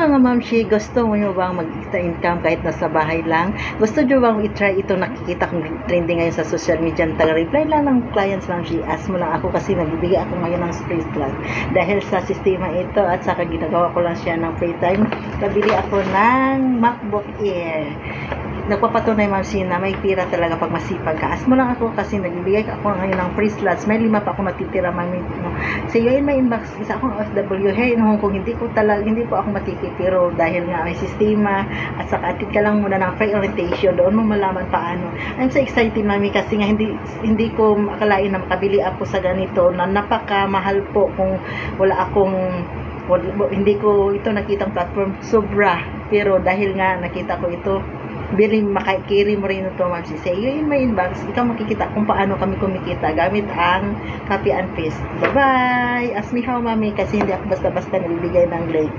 mga mamshi, gusto mo nyo bang mag-extra income kahit nasa bahay lang? Gusto nyo bang i-try ito? Nakikita kong trending ngayon sa social media. Taga-reply lang ng clients, mamshi. Ask mo lang ako kasi nagbibigay ako ngayon ng space class. Dahil sa sistema ito at saka ginagawa ko lang siya ng free time, nabili ako ng MacBook Air. Nagpapatunay, mamsi, na may pira talaga pag masipag ka. Ask mo lang ako kasi nagbibigay ako ngayon ng free slots. May 5 pa ako natitira, mami. So yun, may inbox. Isa akong OFW here in Hong Kong. Hindi po ako matikitiro dahil nga may sistema at saka atid ka lang muna ng free orientation. Doon mo malaman paano. I'm so excited, mami, kasi nga hindi ko akalain na makabili ako sa ganito na napakamahal po kung hindi ko ito nakitang platform sobra, pero dahil nga nakita ko ito, makikiri mo rin ito, ma'am. Say yun, may inbox, ikaw makikita kung paano kami kumikita gamit ang copy and paste. Bye bye. Ask me how, mami, kasi hindi ako basta-basta nabibigay ng grade.